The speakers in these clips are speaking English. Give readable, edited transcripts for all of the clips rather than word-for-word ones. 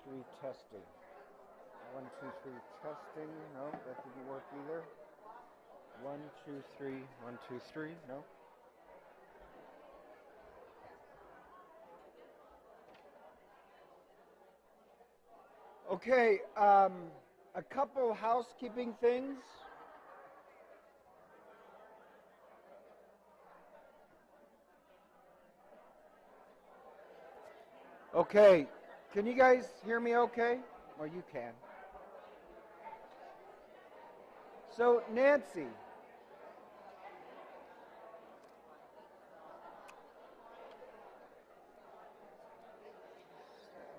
2, 3, testing. 1, 2, 3, testing. No, that didn't work either. 1, 2, 3, 1, 2, 3. No. Okay, a couple housekeeping things. Okay, can you guys hear me okay? Well, you can. So, Nancy.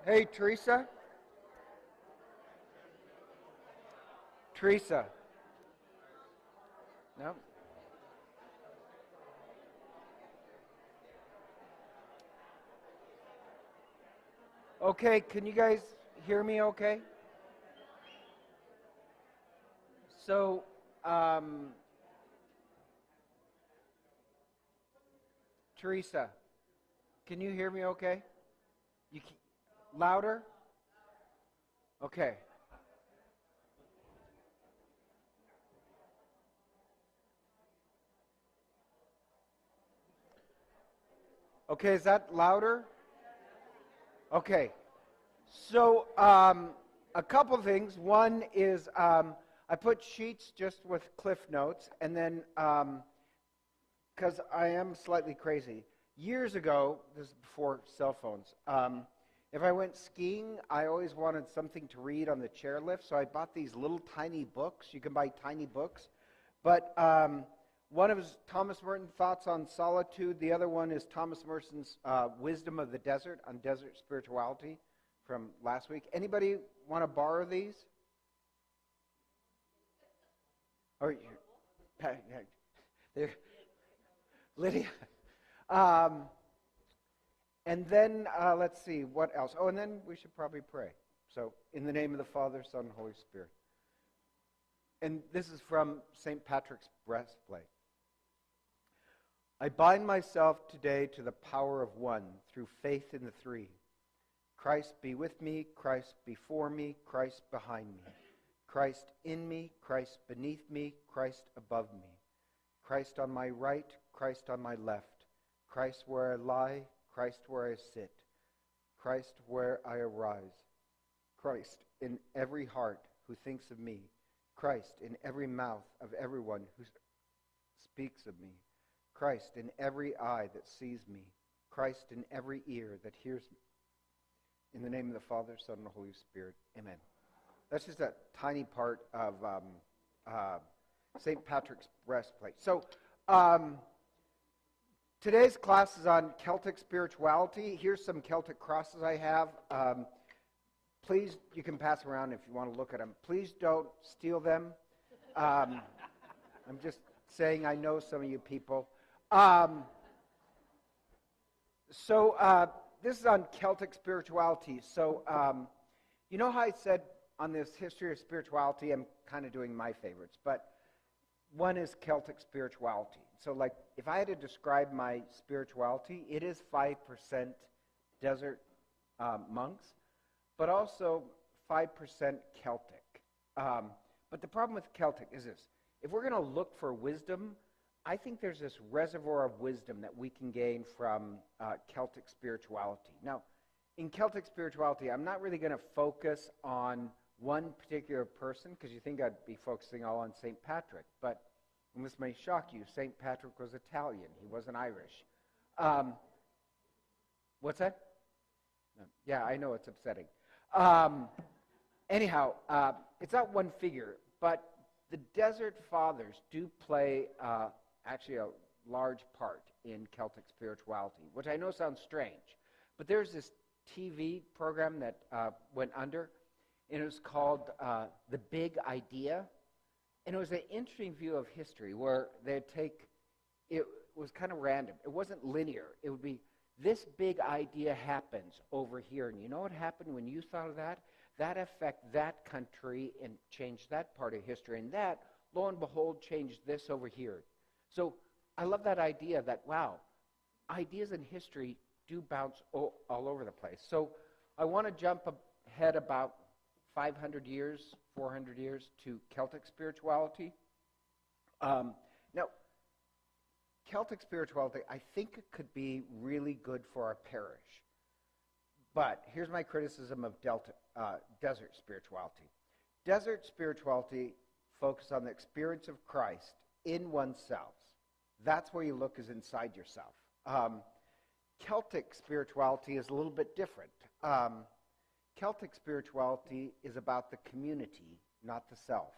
Hey, Teresa. Teresa. No. Okay, can you guys hear me okay? So, Teresa, can you hear me okay? Louder? Okay. Okay, is that louder? Okay. So, a couple things. One is I put sheets just with cliff notes, and then, because I am slightly crazy, years ago, this is before cell phones, if I went skiing, I always wanted something to read on the chairlift, so I bought these little tiny books. You can buy tiny books. But one of his Thomas Merton Thoughts on Solitude. The other one is Thomas Merton's Wisdom of the Desert on Desert Spirituality from last week. Anybody want to borrow these? Or Lydia. And then let's see what else. Oh, and then we should probably pray. So, in the name of the Father, Son, and Holy Spirit. And this is from St. Patrick's breastplate. I bind myself today to the power of one through faith in the three. Christ be with me, Christ before me, Christ behind me. Christ in me, Christ beneath me, Christ above me. Christ on my right, Christ on my left. Christ where I lie, Christ where I sit. Christ where I arise. Christ in every heart who thinks of me. Christ in every mouth of everyone who speaks of me. Christ in every eye that sees me. Christ in every ear that hears me. In the name of the Father, Son, and Holy Spirit. Amen. That's just a tiny part of St. Patrick's breastplate. So, today's class is on Celtic spirituality. Here's some Celtic crosses I have. Please, you can pass around if you want to look at them. Please don't steal them. I'm just saying I know some of you people. This is on Celtic spirituality. So, you know how I said on this history of spirituality, I'm kind of doing my favorites, but one is Celtic spirituality. So, like, if I had to describe my spirituality, it is 5% desert monks, but also 5% Celtic. But the problem with Celtic is this. If we're going to look for wisdom, I think there's this reservoir of wisdom that we can gain from Celtic spirituality. Now, in Celtic spirituality, I'm not really going to focus on one particular person, because you think I'd be focusing all on St. Patrick, but and this may shock you, St. Patrick was Italian. He wasn't Irish. What's that? No. Yeah, I know it's upsetting. Anyhow, it's not one figure, but the Desert Fathers do play actually a large part in Celtic spirituality, which I know sounds strange. But there's this TV program that went under, and it was called The Big Idea. And it was an interesting view of history where they'd take, it was kind of random. It wasn't linear. It would be, this big idea happens over here. And you know what happened when you thought of that? That affected that country and changed that part of history. And that, lo and behold, changed this over here. So I love that idea that, wow, ideas in history do bounce all over the place. So I want to jump head about 500 years, 400 years to Celtic spirituality. Now, Celtic spirituality, I think it could be really good for our parish. But here's my criticism of desert spirituality. Desert spirituality focuses on the experience of Christ in oneself. That's where you look, is inside yourself. Celtic spirituality is a little bit different. Celtic spirituality is about the community, not the self.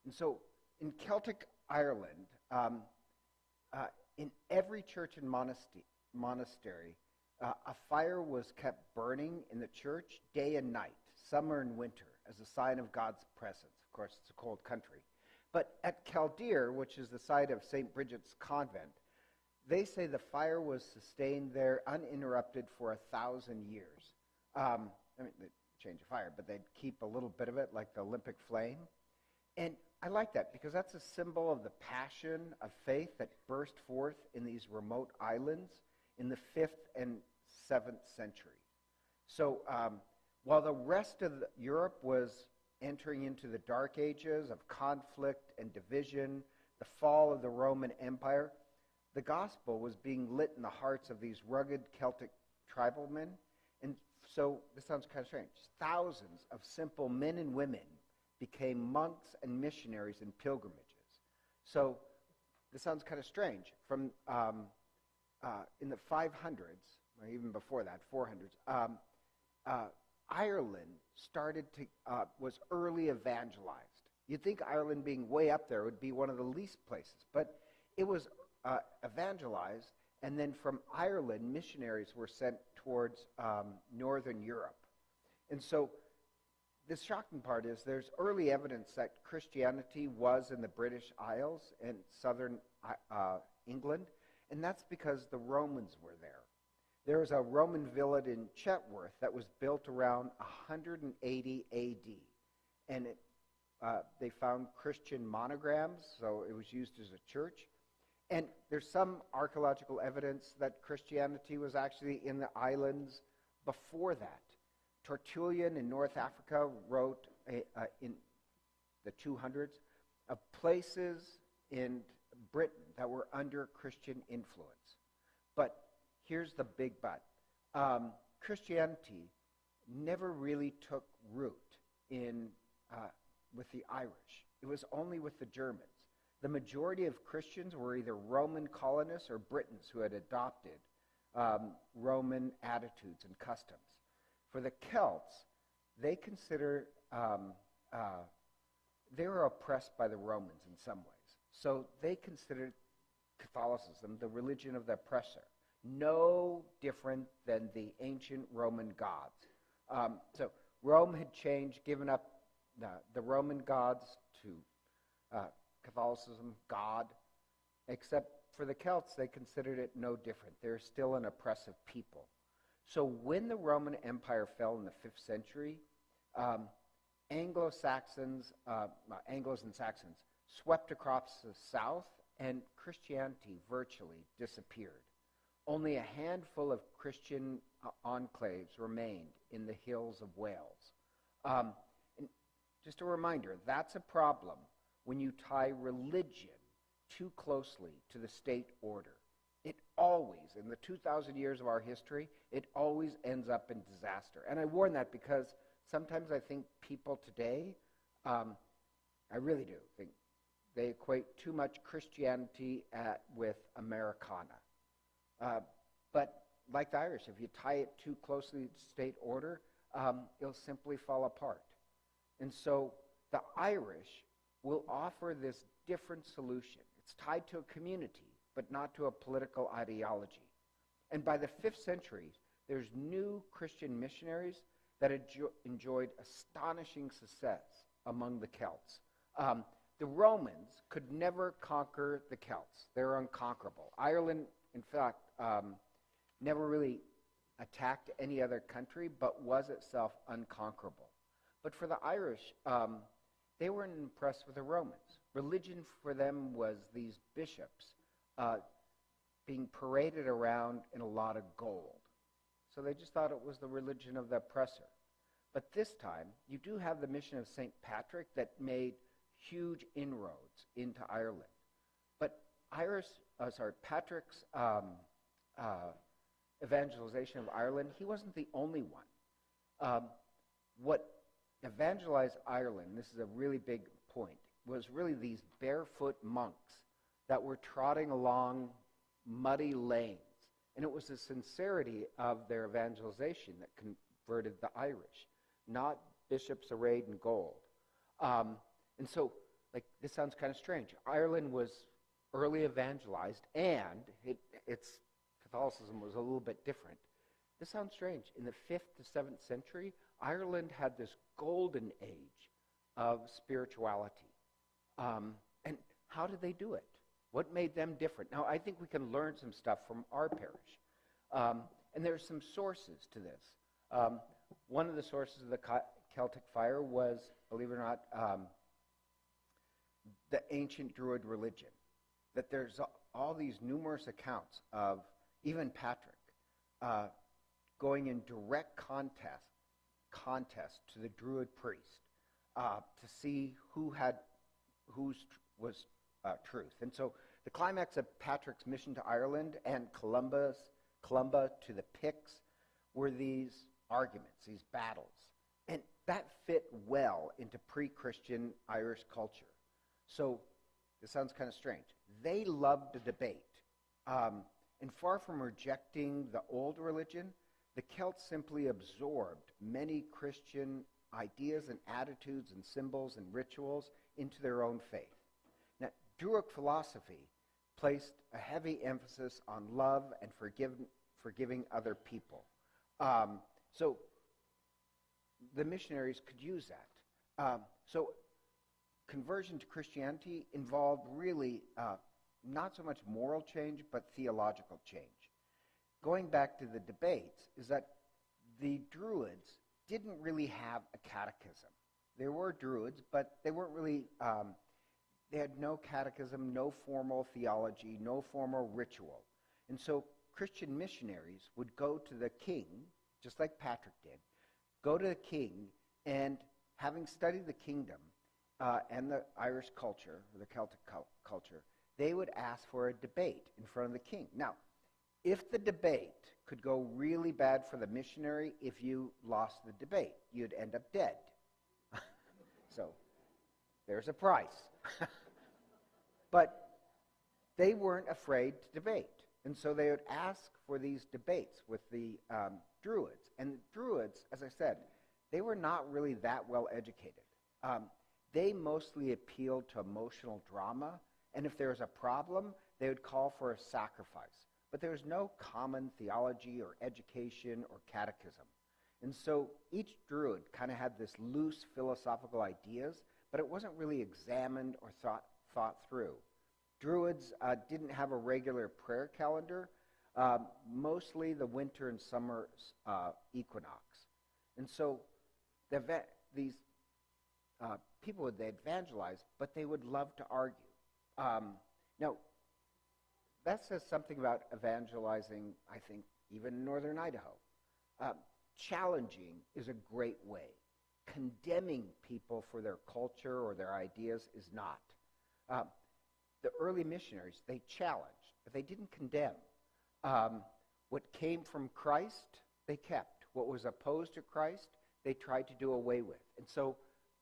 And so in Celtic Ireland, in every church and monastery, a fire was kept burning in the church day and night, summer and winter, as a sign of God's presence. Of course, it's a cold country. But at Kildare, which is the site of St. Bridget's convent, they say the fire was sustained there uninterrupted for 1,000 years. I mean, they'd change the fire, but they'd keep a little bit of it, like the Olympic flame. And I like that because that's a symbol of the passion of faith that burst forth in these remote islands in the 5th and 7th century. So while the rest of Europe was entering into the Dark Ages of conflict and division, the fall of the Roman Empire, the gospel was being lit in the hearts of these rugged Celtic tribal-men. And so, this sounds kind of strange, thousands of simple men and women became monks and missionaries in pilgrimages. So, this sounds kind of strange. From in the 500s, or even before that, 400s, Ireland was early evangelized. You'd think Ireland being way up there would be one of the least places, but it was evangelized, and then from Ireland, missionaries were sent towards Northern Europe. And so the shocking part is there's early evidence that Christianity was in the British Isles and southern England, and that's because the Romans were there. There was a Roman villa in Chetworth that was built around 180 AD, and they found Christian monograms, so it was used as a church. And there's some archaeological evidence that Christianity was actually in the islands before that. Tertullian in North Africa wrote in the 200s of places in Britain that were under Christian influence. But here's the big but. Christianity never really took root with the Irish. It was only with the Germans. The majority of Christians were either Roman colonists or Britons who had adopted Roman attitudes and customs. For the Celts, they consider they were oppressed by the Romans in some ways. So they considered Catholicism the religion of the oppressor, no different than the ancient Roman gods. So Rome had changed, given up the Roman gods to Catholicism, God, except for the Celts, they considered it no different. They're still an oppressive people. So when the Roman Empire fell in the 5th century, Anglos and Saxons swept across the south, and Christianity virtually disappeared. Only a handful of Christian enclaves remained in the hills of Wales. And just a reminder, that's a problem when you tie religion too closely to the state order. It always, in the 2,000 years of our history, it always ends up in disaster. And I warn that because sometimes I think people today, I really do think they equate too much Christianity with Americana. But like the Irish, if you tie it too closely to state order, it'll simply fall apart. And so the Irish will offer this different solution. It's tied to a community, but not to a political ideology. And by the 5th century, there's new Christian missionaries that enjoyed astonishing success among the Celts. The Romans could never conquer the Celts. They're unconquerable. Ireland, in fact, never really attacked any other country, but was itself unconquerable. But for the Irish, they weren't impressed with the Romans. Religion for them was these bishops being paraded around in a lot of gold. So they just thought it was the religion of the oppressor. But this time, you do have the mission of St. Patrick that made huge inroads into Ireland. But Patrick's evangelization of Ireland, he wasn't the only one. What evangelized Ireland, this is a really big point, was really these barefoot monks that were trotting along muddy lanes. And it was the sincerity of their evangelization that converted the Irish, not bishops arrayed in gold. And so, this sounds kind of strange. Ireland was early evangelized, and its Catholicism was a little bit different. This sounds strange. In the 5th to 7th century, Ireland had this golden age of spirituality. And how did they do it? What made them different? Now, I think we can learn some stuff from our parish. And there's some sources to this. One of the sources of the Celtic fire was, believe it or not, the ancient Druid religion. That there's all these numerous accounts of even Patrick going in direct contest to the Druid priest to see who was truth. And so the climax of Patrick's mission to Ireland and Columba to the Picts were these arguments, these battles. And that fit well into pre-Christian Irish culture. So this sounds kind of strange. They loved to debate. And far from rejecting the old religion, the Celts simply absorbed many Christian ideas and attitudes and symbols and rituals into their own faith. Now, Druid philosophy placed a heavy emphasis on love and forgiving other people. So the missionaries could use that. So conversion to Christianity involved really not so much moral change, but theological change. Going back to the debates, is that the Druids didn't really have a catechism. There were Druids, but they weren't really, they had no catechism, no formal theology, no formal ritual. And so Christian missionaries would go to the king, just like Patrick did, go to the king, and having studied the kingdom and the Irish culture, or the Celtic culture, they would ask for a debate in front of the king. Now, if the debate could go really bad for the missionary, if you lost the debate, you'd end up dead. So there's a price. But they weren't afraid to debate. And so they would ask for these debates with the Druids. And the Druids, as I said, they were not really that well educated. They mostly appealed to emotional drama. And if there was a problem, they would call for a sacrifice. But there was no common theology or education or catechism. And so each Druid kind of had this loose philosophical ideas, but it wasn't really examined or thought through. Druids didn't have a regular prayer calendar, mostly the winter and summer equinox. And so these people would evangelize, but they would love to argue. Now, that says something about evangelizing, I think, even in northern Idaho. Challenging is a great way. Condemning people for their culture or their ideas is not. The early missionaries, they challenged, but they didn't condemn. What came from Christ, they kept. What was opposed to Christ, they tried to do away with. And so,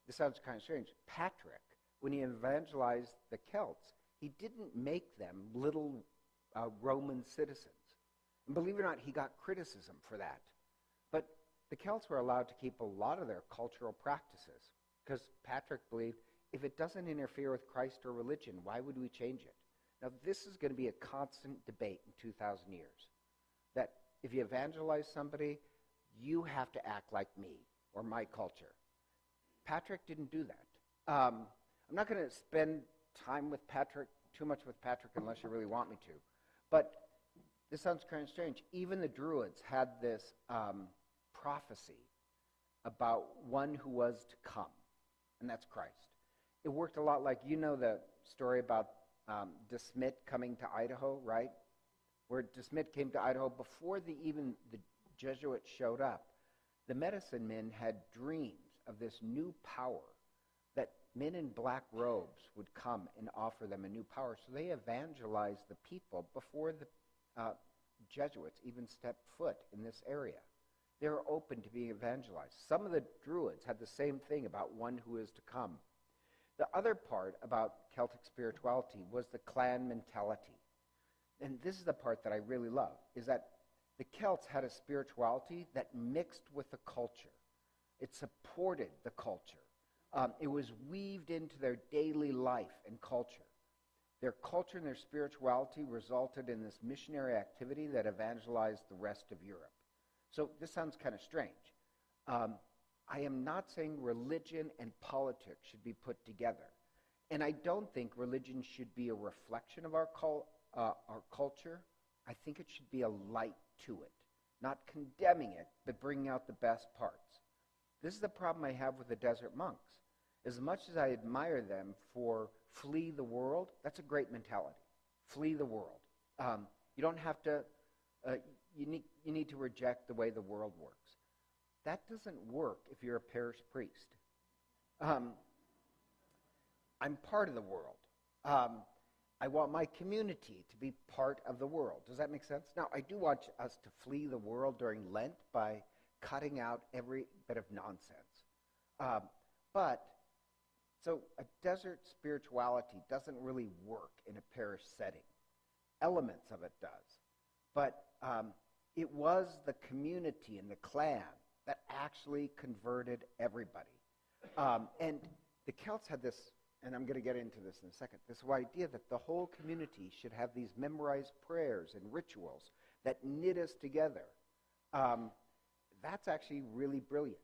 this sounds kind of strange. Patrick, when he evangelized the Celts, he didn't make them little Roman citizens. And believe it or not, he got criticism for that. But the Celts were allowed to keep a lot of their cultural practices because Patrick believed if it doesn't interfere with Christ or religion, why would we change it? Now, this is going to be a constant debate in 2,000 years. That if you evangelize somebody, you have to act like me or my culture. Patrick didn't do that. I'm not going to spend time with Patrick, too much with Patrick, unless you really want me to. But this sounds kind of strange. Even the Druids had this prophecy about one who was to come, and that's Christ. It worked a lot like, you know the story about De Smet coming to Idaho, right? Where De Smet came to Idaho before even the Jesuits showed up. the medicine men had dreams of this new power, that men in black robes would come and offer them a new power. So they evangelized the people before the Jesuits even stepped foot in this area. They were open to being evangelized. Some of the Druids had the same thing about one who is to come. The other part about Celtic spirituality was the clan mentality. And this is the part that I really love, is that the Celts had a spirituality that mixed with the culture. It supported the culture. It was weaved into their daily life and culture. Their culture and their spirituality resulted in this missionary activity that evangelized the rest of Europe. So this sounds kind of strange. I am not saying religion and politics should be put together. And I don't think religion should be a reflection of our culture. I think it should be a light to it, not condemning it, but bringing out the best parts. This is the problem I have with the desert monks. As much as I admire them for flee the world, that's a great mentality. Flee the world. You don't have to, you need to reject the way the world works. That doesn't work if you're a parish priest. I'm part of the world. I want my community to be part of the world. Does that make sense? Now, I do want us to flee the world during Lent by cutting out every bit of nonsense. So a desert spirituality doesn't really work in a parish setting. Elements of it does. But it was the community and the clan that actually converted everybody. And the Celts had this, and I'm going to get into this in a second, this idea that the whole community should have these memorized prayers and rituals that knit us together. That's actually really brilliant.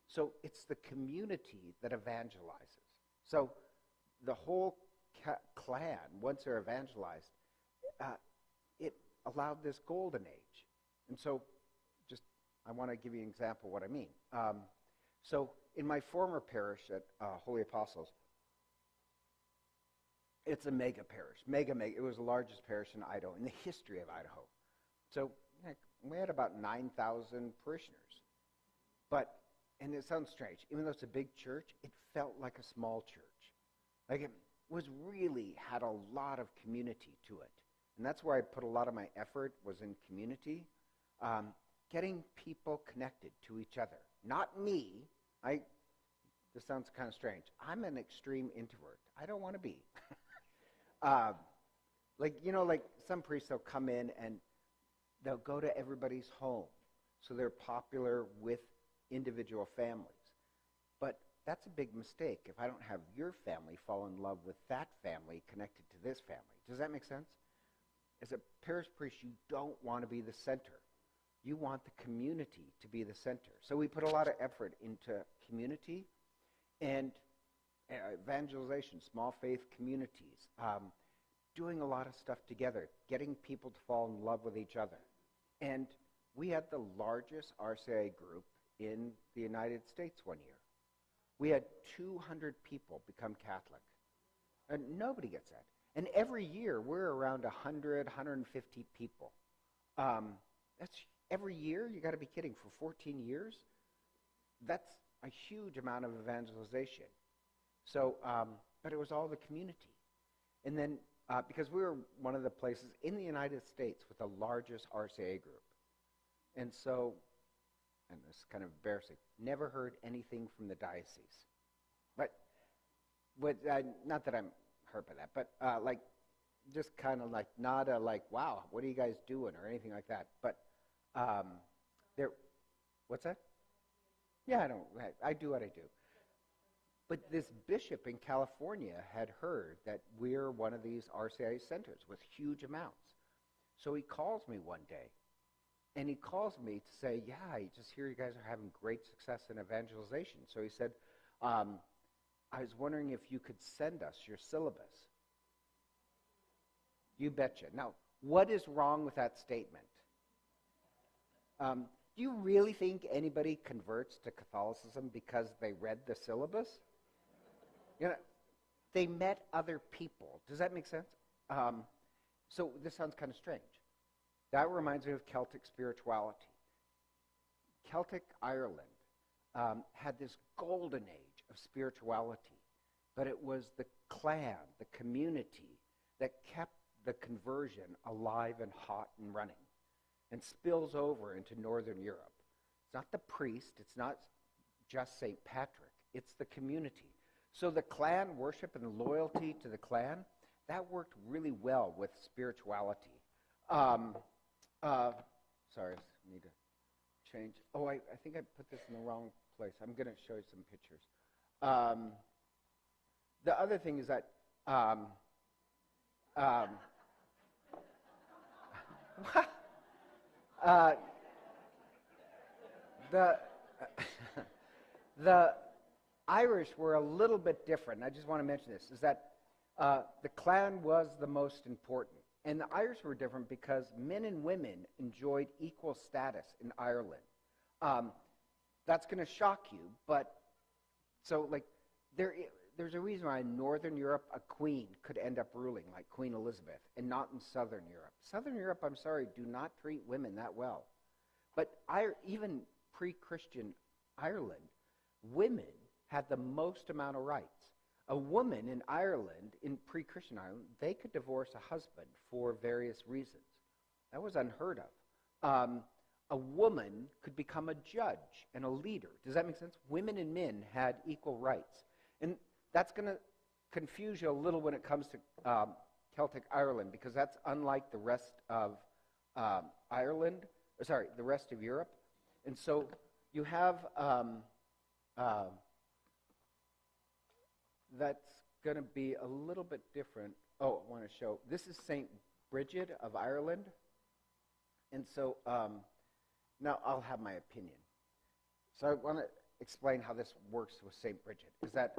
So it's the community that evangelizes. So the whole clan, once they're evangelized, it allowed this golden age. And so I want to give you an example of what I mean. So in my former parish at Holy Apostles, it's a mega parish. Mega. It was the largest parish in Idaho, in the history of Idaho. So we had about 9,000 parishioners. And it sounds strange, even though it's a big church, it felt like a small church. Like it really had a lot of community to it. And that's where I put a lot of my effort, was in community, getting people connected to each other. Not me. This sounds kind of strange. I'm an extreme introvert. I don't want to be. Like some priests, they'll come in and they'll go to everybody's home. So they're popular with individual families. But that's a big mistake if I don't have your family fall in love with that family connected to this family. Does that make sense? As a parish priest, you don't want to be the center. You want the community to be the center. So we put a lot of effort into community and evangelization, small faith communities, doing a lot of stuff together, getting people to fall in love with each other. And we had the largest RCIA group in the United States one year. We had 200 people become Catholic. And nobody gets that. And every year, we're around 100, 150 people. That's every year? You got to be kidding. For 14 years? That's a huge amount of evangelization. So, but it was all the community. And then, because we were one of the places in the United States with the largest RCA group. And so, and this is kind of embarrassing, never heard anything from the diocese. But not that I'm hurt by that, but just kind of not a wow, what are you guys doing, or anything like that. But what's that? Yeah, I do what I do. But this bishop in California had heard that we're one of these RCIA centers with huge amounts. So he calls me one day. And he calls me to say, yeah, I just hear you guys are having great success in evangelization. So he said, I was wondering if you could send us your syllabus. You betcha. Now, what is wrong with that statement? Do you really think anybody converts to Catholicism because they read the syllabus? They met other people. Does that make sense? So this sounds kind of strange. That reminds me of Celtic spirituality. Celtic Ireland had this golden age of spirituality, but it was the clan, the community, that kept the conversion alive and hot and running, and spills over into Northern Europe. It's not the priest, it's not just St. Patrick, it's the community. So the clan worship and the loyalty to the clan, that worked really well with spirituality. Sorry, I need to change. Oh, I think I put this in the wrong place. I'm going to show you some pictures. The other thing is that the Irish were a little bit different. I just want to mention this, is that the clan was the most important. And the Irish were different because men and women enjoyed equal status in Ireland. That's going to shock you, but so like there's a reason why in Northern Europe a queen could end up ruling, like Queen Elizabeth, and not in Southern Europe. Southern Europe, I'm sorry, do not treat women that well. But even pre-Christian Ireland, women had the most amount of rights. A woman in Ireland, in pre-Christian Ireland, they could divorce a husband for various reasons. That was unheard of. A woman could become a judge and a leader. Does that make sense? Women and men had equal rights. And that's going to confuse you a little when it comes to Celtic Ireland, because that's unlike the rest of the rest of Europe. And so you have that's going to be a little bit different. Oh, I want to show. This is St. Bridget of Ireland. And so now I'll have my opinion. So I want to explain how this works with St. Bridget. Is that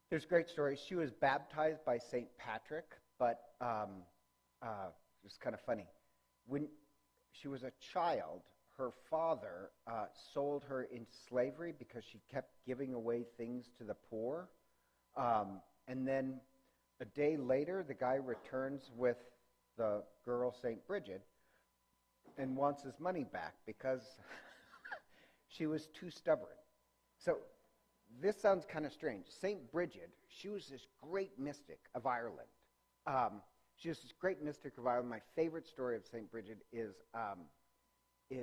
there's great stories. She was baptized by St. Patrick, but it's kind of funny. When she was a child, her father sold her into slavery because she kept giving away things to the poor. And then a day later, the guy returns with the girl, St. Bridget, and wants his money back because she was too stubborn. So this sounds kind of strange. St. Bridget, she was this great mystic of Ireland. She was this great mystic of Ireland. My favorite story of St. Bridget is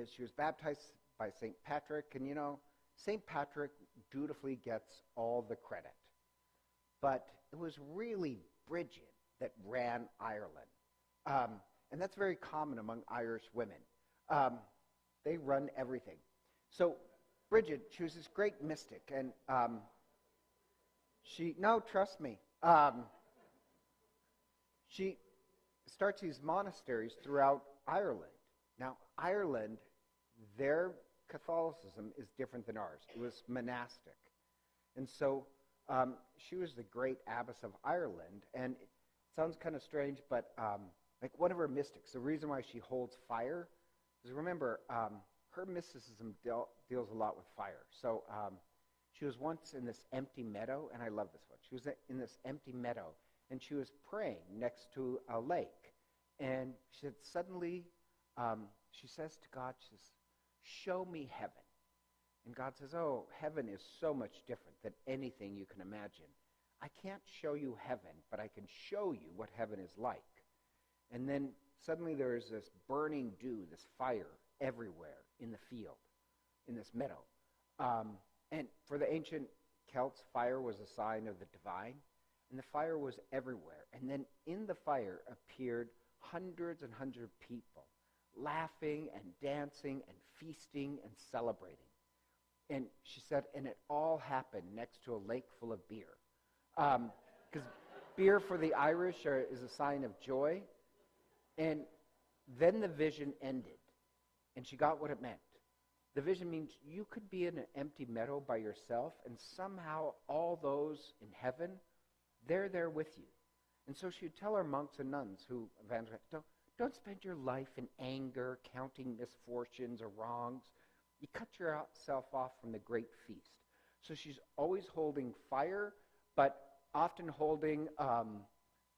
she was baptized by St. Patrick, and you know, St. Patrick dutifully gets all the credit. But it was really Bridget that ran Ireland. And that's very common among Irish women. They run everything. So Bridget, she was this great mystic, and trust me, she starts these monasteries throughout Ireland. Now, Ireland, their Catholicism is different than ours. It was monastic. And so she was the great abbess of Ireland, and it sounds kind of strange, but like one of her mystics, the reason why she holds fire is, remember, her mysticism deals a lot with fire. So she was once in this empty meadow, and I love this one. She was in this empty meadow, and she was praying next to a lake. And she said, suddenly, she says to God, she says, show me heaven. And God says, oh, heaven is so much different than anything you can imagine. I can't show you heaven, but I can show you what heaven is like. And then suddenly there is this burning dew, this fire everywhere in the field, in this meadow. And for the ancient Celts, fire was a sign of the divine, and the fire was everywhere. And then in the fire appeared hundreds and hundreds of people, laughing and dancing and feasting and celebrating. And she said, and it all happened next to a lake full of beer. Because beer for the Irish is a sign of joy. And then the vision ended, and she got what it meant. The vision means you could be in an empty meadow by yourself, and somehow all those in heaven, they're there with you. And so she would tell her monks and nuns who evangelized, don't spend your life in anger, counting misfortunes or wrongs. You cut yourself off from the great feast. So she's always holding fire, but often holding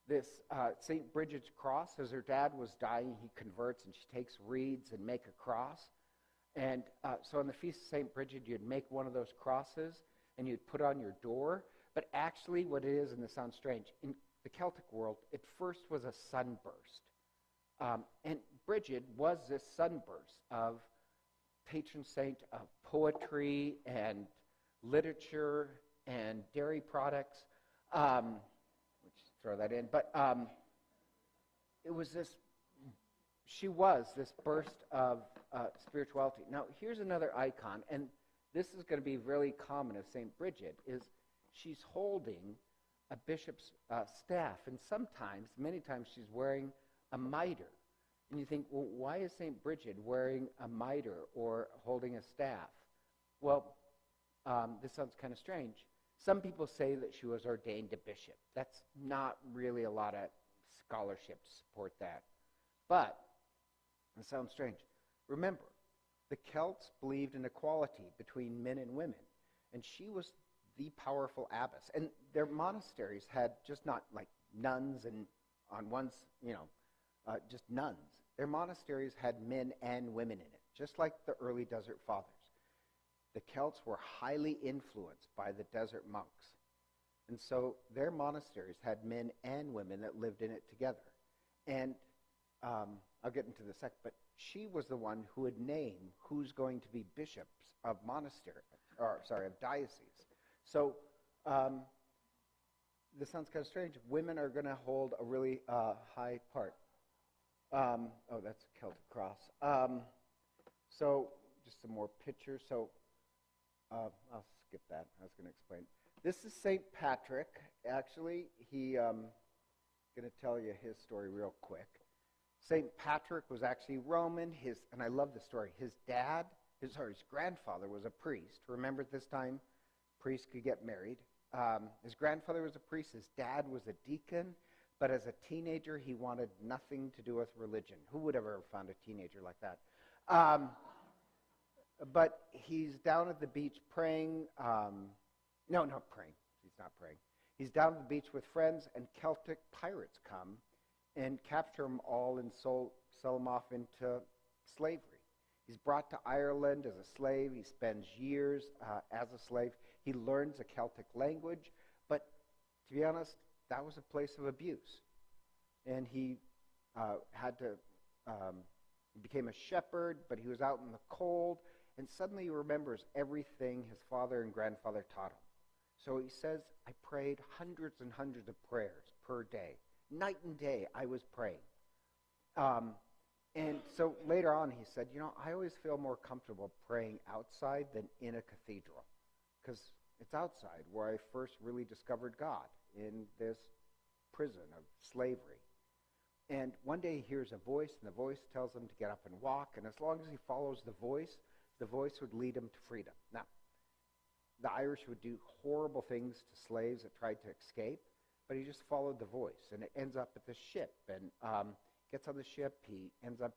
this St. Bridget's cross. As her dad was dying, he converts, and she takes reeds and make a cross. And so on the Feast of St. Bridget, you'd make one of those crosses, and you'd put on your door. But actually what it is, and this sounds strange, in the Celtic world, it first was a sunburst. And Bridget was this sunburst of patron saint of poetry and literature and dairy products. Let's throw that in. But it was this, she was this burst of spirituality. Now, here's another icon, and this is going to be really common of St. Bridget, is she's holding a bishop's staff, and sometimes, many times, she's wearing a mitre. And you think, well, why is St. Bridget wearing a mitre or holding a staff? Well, this sounds kind of strange. Some people say that she was ordained a bishop. That's not really a lot of scholarship to support that. But, it sounds strange. Remember, the Celts believed in equality between men and women, and she was the powerful abbess. And their monasteries had just not like nuns and on one's, just nuns. Their monasteries had men and women in it, just like the early desert fathers. The Celts were highly influenced by the desert monks. And so their monasteries had men and women that lived in it together. And I'll get into the second, but she was the one who would name who's going to be bishops of of dioceses. So this sounds kind of strange. Women are going to hold a really high part. That's a Celtic cross. So just some more pictures. So I'll skip that. I was going to explain. This is St. Patrick. Actually, he going to tell you his story real quick. St. Patrick was actually Roman. And I love the story. His grandfather was a priest. Remember at this time, priests could get married. His grandfather was a priest. His dad was a deacon. But as a teenager, he wanted nothing to do with religion. Who would ever have found a teenager like that? But he's down at the beach praying. Not praying. He's not praying. He's down at the beach with friends, and Celtic pirates come and capture him all and sell him off into slavery. He's brought to Ireland as a slave. He spends years as a slave. He learns the Celtic language. But to be honest, that was a place of abuse. And he became a shepherd, but he was out in the cold, and suddenly he remembers everything his father and grandfather taught him. So he says, I prayed hundreds and hundreds of prayers per day. Night and day I was praying. And so later on he said, I always feel more comfortable praying outside than in a cathedral, because it's outside where I first really discovered God, in this prison of slavery. And one day he hears a voice, and the voice tells him to get up and walk, and as long as he follows the voice would lead him to freedom. Now, the Irish would do horrible things to slaves that tried to escape, but he just followed the voice, and it ends up at the ship, and gets on the ship. He ends up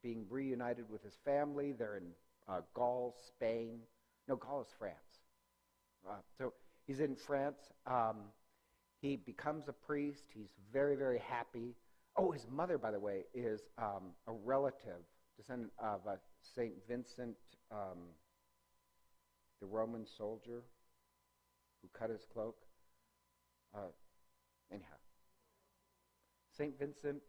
being reunited with his family. They're in Gaul, Spain. No, Gaul is France. So he's in France. He becomes a priest. He's very, very happy. Oh, his mother, by the way, is a relative, descendant of St. Vincent, the Roman soldier who cut his cloak. Anyhow, St. Vincent.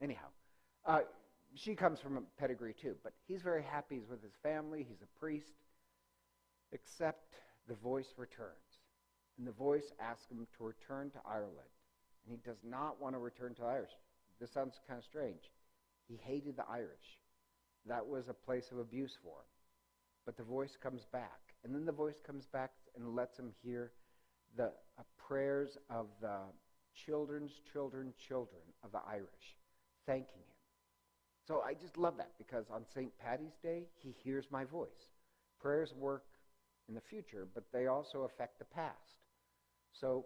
Anyhow, she comes from a pedigree too, but he's very happy. He's with his family. He's a priest. Except the voice returns, and the voice asks him to return to Ireland, and he does not want to return to Irish. This sounds kind of strange. He hated the Irish. That was a place of abuse for him. But the voice comes back, and then the voice comes back and lets him hear the prayers of the children of the Irish, thanking him. So I just love that, because on St. Paddy's Day, he hears my voice. Prayers work in the future, but they also affect the past. So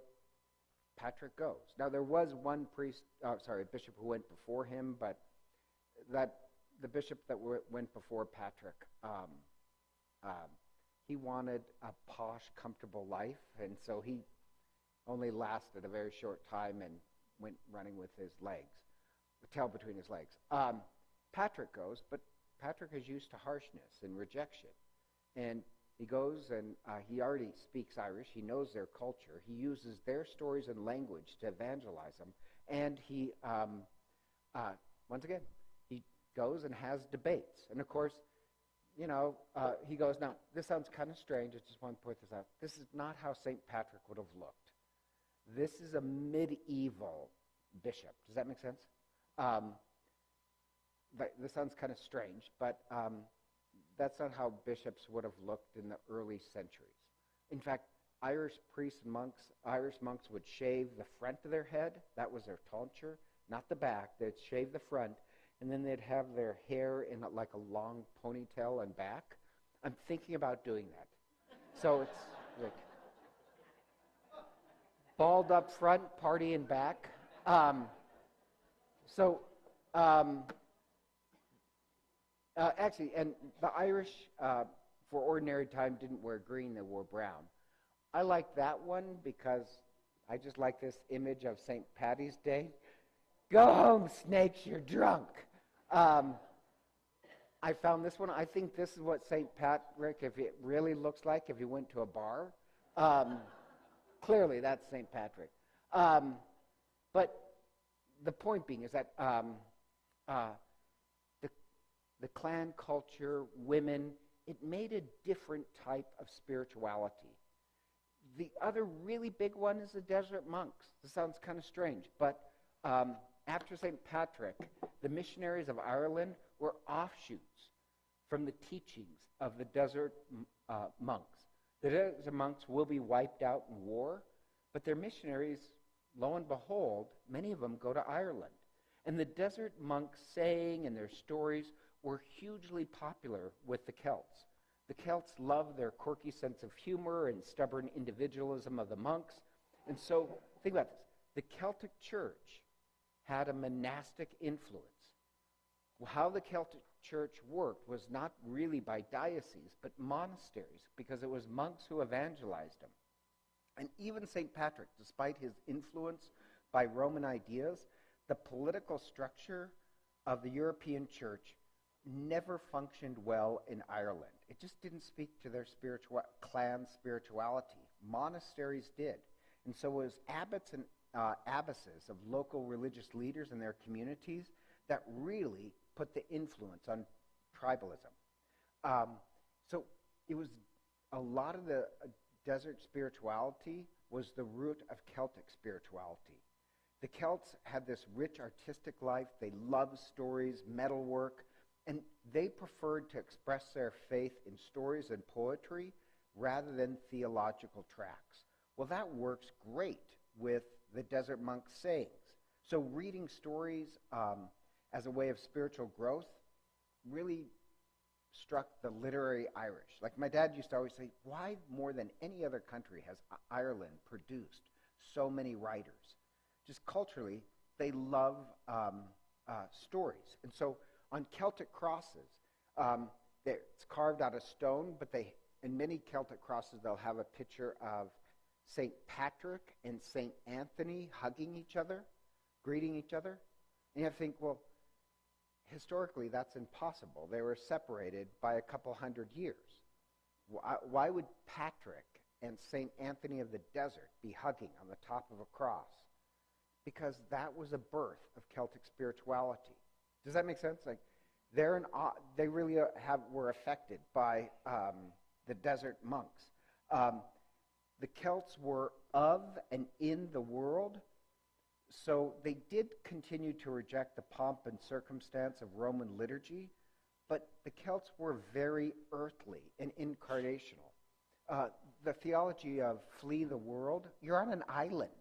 Patrick goes. Now, there was one bishop who went before him, but the bishop that went before Patrick, he wanted a posh, comfortable life, and so he only lasted a very short time and went running with his legs. a tail between his legs. Patrick goes, but Patrick is used to harshness and rejection. And he goes and he already speaks Irish. He knows their culture. He uses their stories and language to evangelize them. And he, once again, he goes and has debates. And of course, he goes, now, this sounds kind of strange. I just want to point this out. This is not how St. Patrick would have looked. This is a medieval bishop. Does that make sense? This sounds kind of strange, but that's not how bishops would have looked in the early centuries. In fact, Irish priests and monks, Irish monks would shave the front of their head. That was their tonsure, not the back. They'd shave the front, and then they'd have their hair in like a long ponytail and back. I'm thinking about doing that. So it's like bald up front, party in back. Actually, and the Irish, for ordinary time, didn't wear green, they wore brown. I like that one because I just like this image of St. Paddy's Day. Go home, snakes, you're drunk. I found this one. I think this is what St. Patrick, if it really looks like, if he went to a bar. Clearly, that's St. Patrick. But the point being is that the clan culture, women, it made a different type of spirituality. The other really big one is the desert monks. This sounds kind of strange, but after St. Patrick, the missionaries of Ireland were offshoots from the teachings of the desert monks. The desert monks will be wiped out in war, but their missionaries, lo and behold, many of them go to Ireland. And the desert monks' saying and their stories were hugely popular with the Celts. The Celts loved their quirky sense of humor and stubborn individualism of the monks. And so, think about this. The Celtic Church had a monastic influence. How the Celtic Church worked was not really by dioceses, but monasteries, because it was monks who evangelized them. And even St. Patrick, despite his influence by Roman ideas, the political structure of the European church never functioned well in Ireland. It just didn't speak to their clan spirituality. Monasteries did. And so it was abbots and abbesses of local religious leaders in their communities that really put the influence on tribalism. So it was a lot of the desert spirituality was the root of Celtic spirituality. The Celts had this rich artistic life. They loved stories, metalwork, and they preferred to express their faith in stories and poetry rather than theological tracts. Well, that works great with the desert monk sayings. So reading stories as a way of spiritual growth really struck the literary Irish. Like my dad used to always say, why more than any other country has Ireland produced so many writers? Just culturally, they love stories. And so on Celtic crosses, it's carved out of stone, but in many Celtic crosses, they'll have a picture of St. Patrick and St. Anthony hugging each other, greeting each other. And you have to think, well, historically, that's impossible. They were separated by a couple hundred years. Why would Patrick and St. Anthony of the Desert be hugging on the top of a cross? Because that was a birth of Celtic spirituality. Does that make sense? Like, they really were affected by the desert monks. The Celts were of and in the world, so they did continue to reject the pomp and circumstance of Roman liturgy, but the Celts were very earthly and incarnational. The theology of flee the world, you're on an island,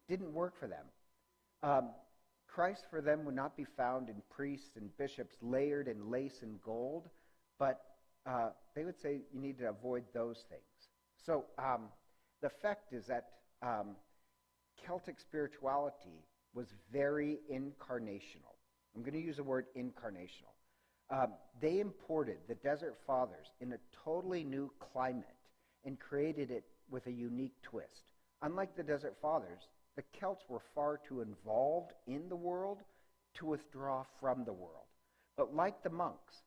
didn't work for them. Christ for them would not be found in priests and bishops layered in lace and gold, but they would say you need to avoid those things. So the effect is that Celtic spirituality was very incarnational. I'm going to use the word incarnational. They imported the Desert Fathers in a totally new climate and created it with a unique twist. Unlike the Desert Fathers, The Celts were far too involved in the world to withdraw from the world. But like the monks,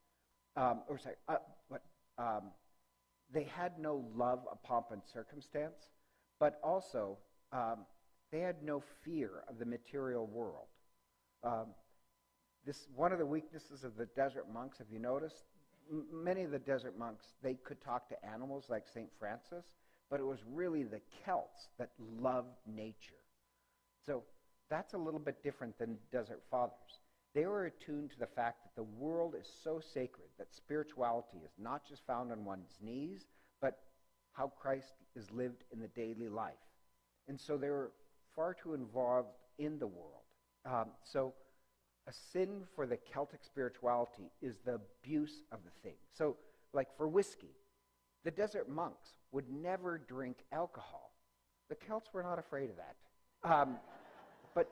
they had no love of pomp and circumstance, but also they had no fear of the material world. One of the weaknesses of the desert monks, have you noticed? Many of the desert monks, they could talk to animals like St. Francis, but it was really the Celts that loved nature. So that's a little bit different than Desert Fathers. They were attuned to the fact that the world is so sacred that spirituality is not just found on one's knees, but how Christ is lived in the daily life. And so they were far too involved in the world. So a sin for the Celtic spirituality is the abuse of the thing. So, like for whiskey, the desert monks would never drink alcohol. The Celts were not afraid of that. But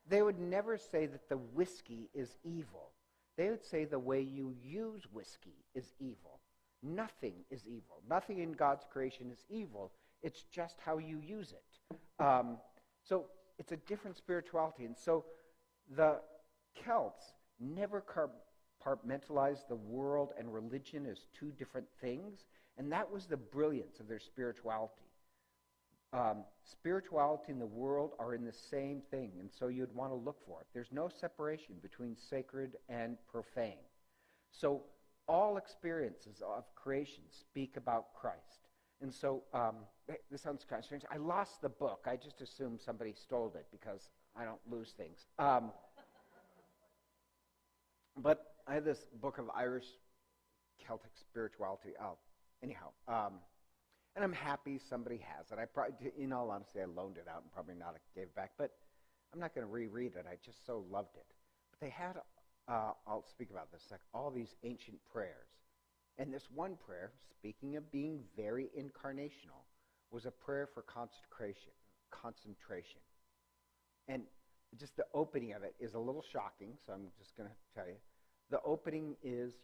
they would never say that the whiskey is evil. They would say the way you use whiskey is evil. Nothing is evil. Nothing in God's creation is evil. It's just how you use it. So it's a different spirituality. And so the Celts never compartmentalized the world and religion as two different things. And that was the brilliance of their spirituality. Spirituality and the world are in the same thing, and so you'd want to look for it. There's no separation between sacred and profane. So all experiences of creation speak about Christ. And so, this sounds kind of strange. I lost the book. I just assumed somebody stole it because I don't lose things. But I have this book of Irish Celtic spirituality. Anyhow. And I'm happy somebody has it. I probably, in all honesty, I loaned it out and probably not gave it back. But I'm not going to reread it. I just so loved it. But they had, I'll speak about this, like all these ancient prayers. And this one prayer, speaking of being very incarnational, was a prayer for concentration. And just the opening of it is a little shocking, so I'm just going to tell you. The opening is,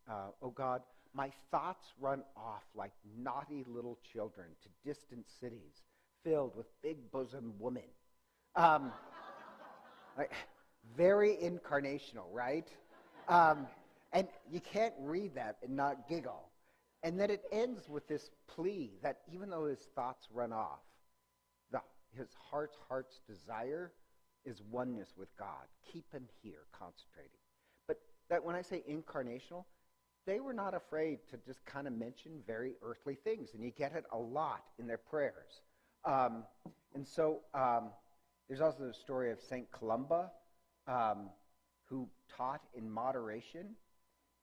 oh God, my thoughts run off like naughty little children to distant cities filled with big-bosomed women. Very incarnational, right? And you can't read that and not giggle. And then it ends with this plea that even though his thoughts run off, his heart's desire is oneness with God. Keep him here, concentrating. But that when I say incarnational, they were not afraid to just kind of mention very earthly things, and you get it a lot in their prayers. And so there's also the story of St. Columba, who taught in moderation.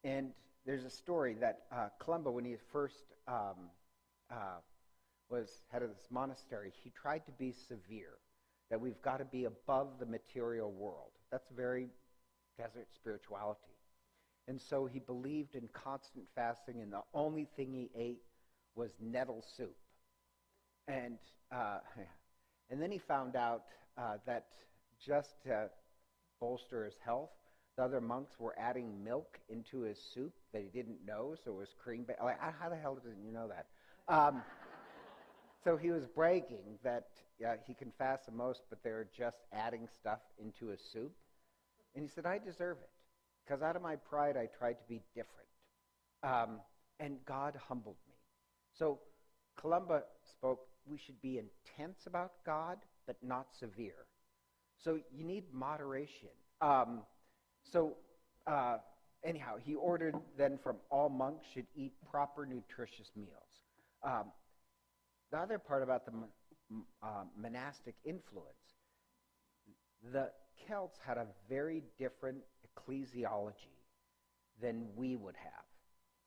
And there's a story that Columba, when he first was head of this monastery, he tried to be severe, that we've got to be above the material world. That's very desert spirituality. And so he believed in constant fasting, and the only thing he ate was nettle soup. And then he found out that just to bolster his health, the other monks were adding milk into his soup that he didn't know, so it was cream. Like, how the hell didn't you know that? So he was bragging that he can fast the most, but they're just adding stuff into his soup. And he said, I deserve it. Because out of my pride, I tried to be different. And God humbled me. So Columba spoke, we should be intense about God, but not severe. So you need moderation. Anyhow, he ordered then from all monks should eat proper nutritious meals. The other part about the monastic influence, the Celts had a very different ecclesiology than we would have.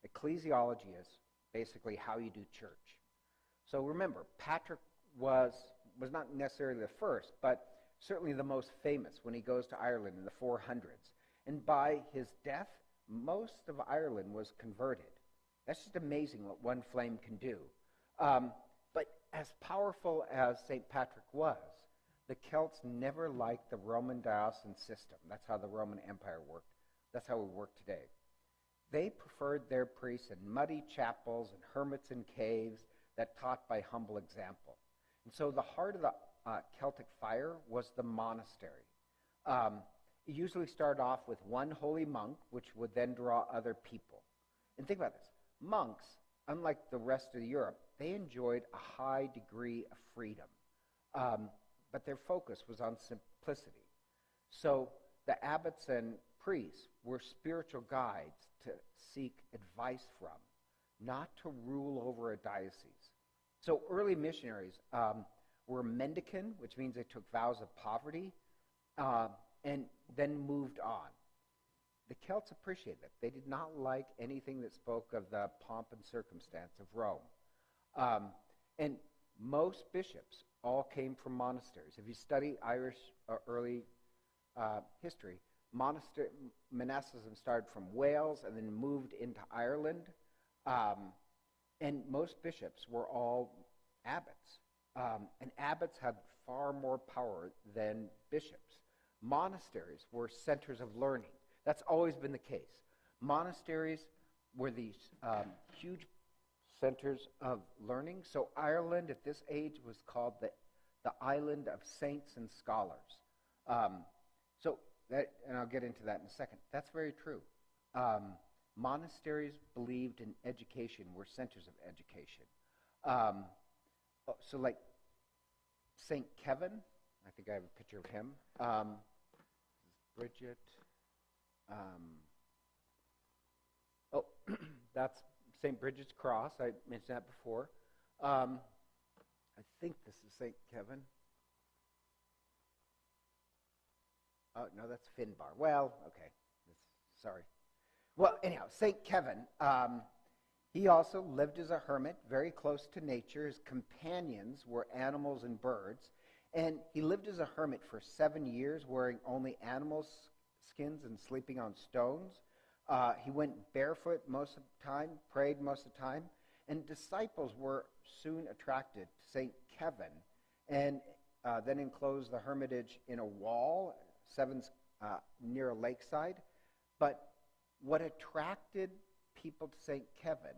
Ecclesiology is basically how you do church. So remember, Patrick was not necessarily the first, but certainly the most famous when he goes to Ireland in the 400s. And by his death, most of Ireland was converted. That's just amazing what one flame can do. But as powerful as St. Patrick was, the Celts never liked the Roman diocesan system. That's how the Roman Empire worked. That's how we work today. They preferred their priests in muddy chapels and hermits in caves that taught by humble example. And so the heart of the Celtic fire was the monastery. It usually started off with one holy monk, which would then draw other people. And think about this. Monks, unlike the rest of Europe, they enjoyed a high degree of freedom. But their focus was on simplicity. So the abbots and priests were spiritual guides to seek advice from, not to rule over a diocese. So early missionaries were mendicant, which means they took vows of poverty, and then moved on. The Celts appreciated that. They did not like anything that spoke of the pomp and circumstance of Rome. And most bishops all came from monasteries. If you study Irish early history, monasticism started from Wales and then moved into Ireland. And most bishops were all abbots. And abbots had far more power than bishops. Monasteries were centers of learning. That's always been the case. Monasteries were these huge centers of learning. So Ireland at this age was called the island of saints and scholars. So that, and I'll get into that in a second. That's very true. Monasteries believed in education, were centers of education. So like St. Kevin, I think I have a picture of him. Bridget. That's St. Bridget's cross. I mentioned that before. I think this is St. Kevin. Oh, no, that's Finbar. Well, okay. Sorry. Well, anyhow, St. Kevin, he also lived as a hermit, very close to nature. His companions were animals and birds. And he lived as a hermit for 7 years, wearing only animal skins and sleeping on stones. He went barefoot most of the time, prayed most of the time. And disciples were soon attracted to St. Kevin and then enclosed the hermitage in a wall, near a lakeside. But what attracted people to St. Kevin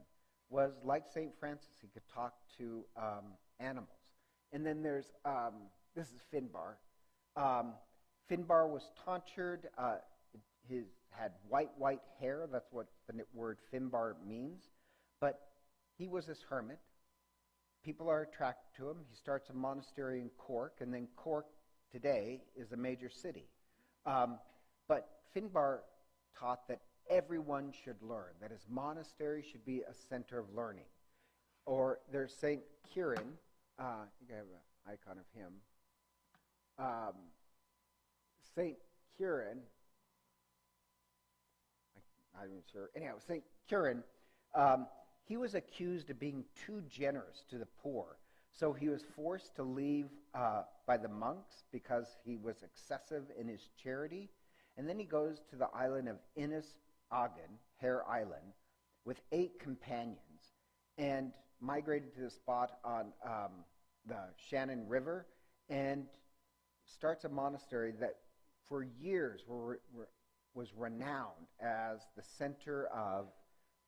was, like St. Francis, he could talk to animals. And then there's, this is Finbar. Finbar was tonsured. He had white hair. That's what the word Finbar means. But he was this hermit. People are attracted to him. He starts a monastery in Cork, and then Cork today is a major city. But Finbar taught that everyone should learn, that his monastery should be a center of learning. Or there's St. Kieran. I think I have an icon of him. St. Kieran, I'm not sure. Anyhow, St. Kieran, he was accused of being too generous to the poor. So he was forced to leave by the monks because he was excessive in his charity. And then he goes to the island of Innis Ogden, Hare Island, with 8 companions and migrated to the spot on the Shannon River and starts a monastery that for years was renowned as the center of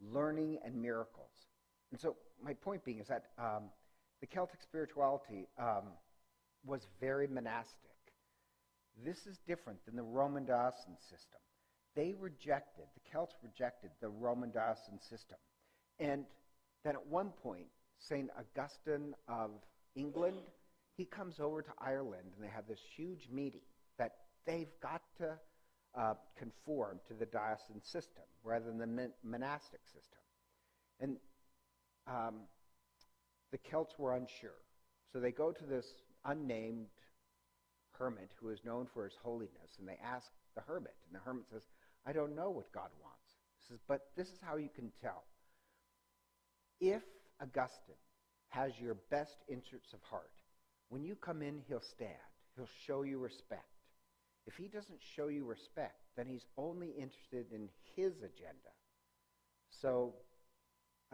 learning and miracles. And so my point being is that the Celtic spirituality was very monastic. This is different than the Roman diocesan system. The Celts rejected the Roman diocesan system. And then at one point, St. Augustine of England, he comes over to Ireland and they have this huge meeting that they've got to conform to the diocesan system rather than the monastic system. And the Celts were unsure. So they go to this unnamed hermit who is known for his holiness, and they ask the hermit, and the hermit says, I don't know what God wants. He says, but this is how you can tell. If Augustine has your best interests of heart, when you come in, he'll stand. He'll show you respect. If he doesn't show you respect, then he's only interested in his agenda. So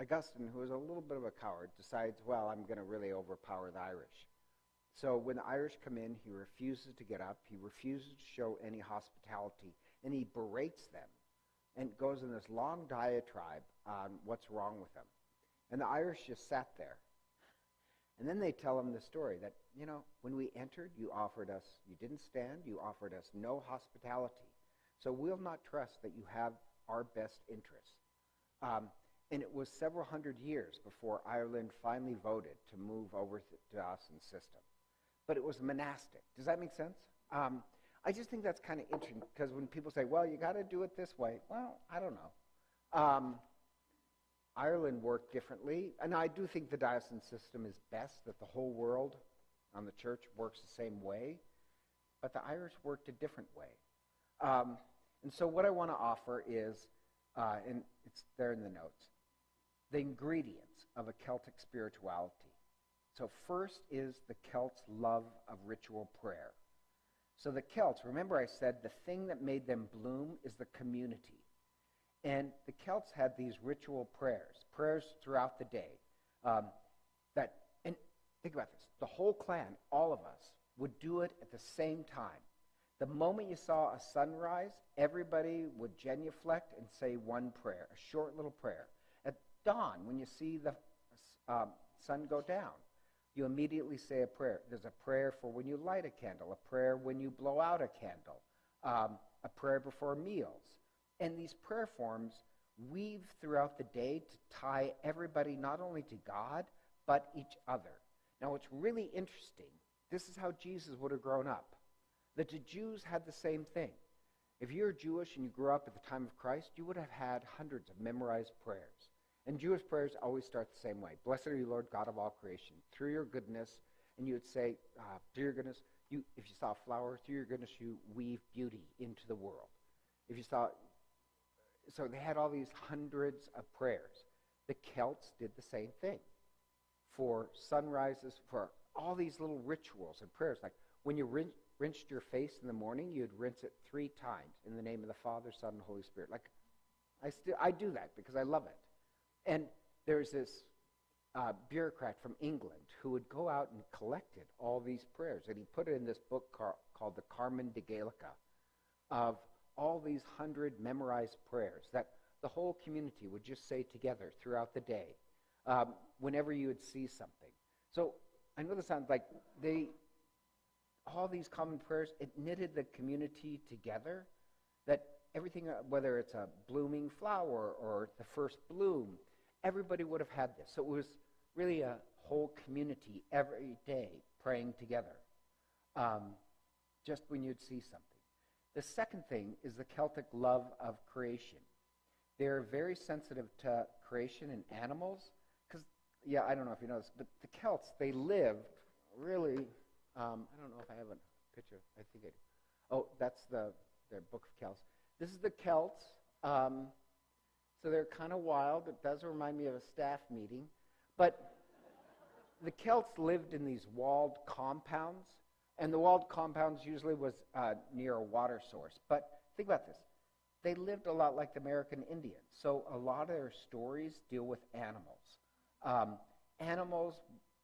Augustine, who is a little bit of a coward, decides, well, I'm going to really overpower the Irish. So when the Irish come in, he refuses to get up. He refuses to show any hospitality, and he berates them and goes in this long diatribe on what's wrong with them. And the Irish just sat there. And then they tell him the story that, when we entered, you didn't stand, you offered us no hospitality. So we'll not trust that you have our best interests. And it was several hundred years before Ireland finally voted to move over to the diocesan system. But it was monastic. Does that make sense? I just think that's kind of interesting, because when people say, well, you got to do it this way, well, I don't know. Ireland worked differently, and I do think the diocesan system is best, that the whole world on the church works the same way, but the Irish worked a different way. And so what I want to offer is, and it's there in the notes, the ingredients of a Celtic spirituality. So first is the Celts' love of ritual prayer. So the Celts, remember I said the thing that made them bloom is the community. And the Celts had these ritual prayers throughout the day. And think about this, the whole clan, all of us, would do it at the same time. The moment you saw a sunrise, everybody would genuflect and say one prayer, a short little prayer. At dawn, when you see the sun go down, you immediately say a prayer. There's a prayer for when you light a candle, a prayer when you blow out a candle, a prayer before meals. And these prayer forms weave throughout the day to tie everybody not only to God, but each other. Now, what's really interesting, this is how Jesus would have grown up. That the Jews had the same thing. If you're Jewish and you grew up at the time of Christ, you would have had hundreds of memorized prayers. And Jewish prayers always start the same way. Blessed are you, Lord, God of all creation. Through your goodness, and you would say, through your goodness, if you saw a flower, through your goodness, you weave beauty into the world. So they had all these hundreds of prayers. The Celts did the same thing. For sunrises, for all these little rituals and prayers. Like when you rinsed your face in the morning, you'd rinse it 3 times in the name of the Father, Son, and Holy Spirit. Like I do that because I love it. And there's this bureaucrat from England who would go out and collected all these prayers. And he put it in this book called the Carmen de Gaelica of all these 100 memorized prayers that the whole community would just say together throughout the day whenever you would see something. So I know this sounds like all these common prayers, it knitted the community together, that everything, whether it's a blooming flower or the first bloom, everybody would have had this. So it was really a whole community every day praying together, just when you'd see something. The second thing is the Celtic love of creation. They're very sensitive to creation and animals, because, I don't know if you know this, but the Celts, they lived really, I don't know if I have a picture. I think I do. Oh, that's their Book of Celts. This is the Celts. So they're kind of wild. It does remind me of a staff meeting. But the Celts lived in these walled compounds, and the walled compounds usually was near a water source. But think about this. They lived a lot like the American Indians. So a lot of their stories deal with animals. Animals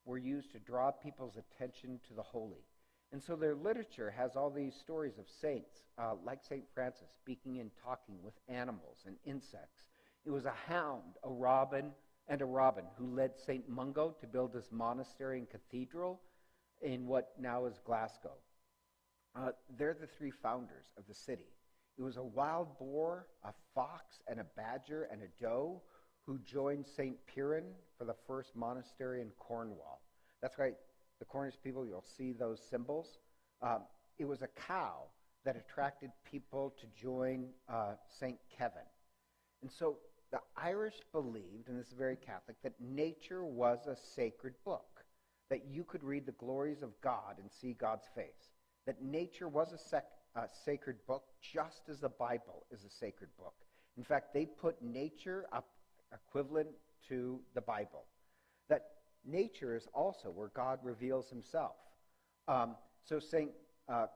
were used to draw people's attention to the holy. And so their literature has all these stories of saints, like St. Francis, speaking and talking with animals and insects. It was a hound, a robin, who led St. Mungo to build this monastery and cathedral in what now is Glasgow. They're the 3 founders of the city. It was a wild boar, a fox, and a badger, and a doe who joined St. Piran for the first monastery in Cornwall. That's right, the Cornish people, you'll see those symbols. It was a cow that attracted people to join St. Kevin. And so the Irish believed, and this is very Catholic, that nature was a sacred book, that you could read the glories of God and see God's face, that nature was a sacred book just as the Bible is a sacred book. In fact, they put nature up equivalent to the Bible, that nature is also where God reveals himself. So St.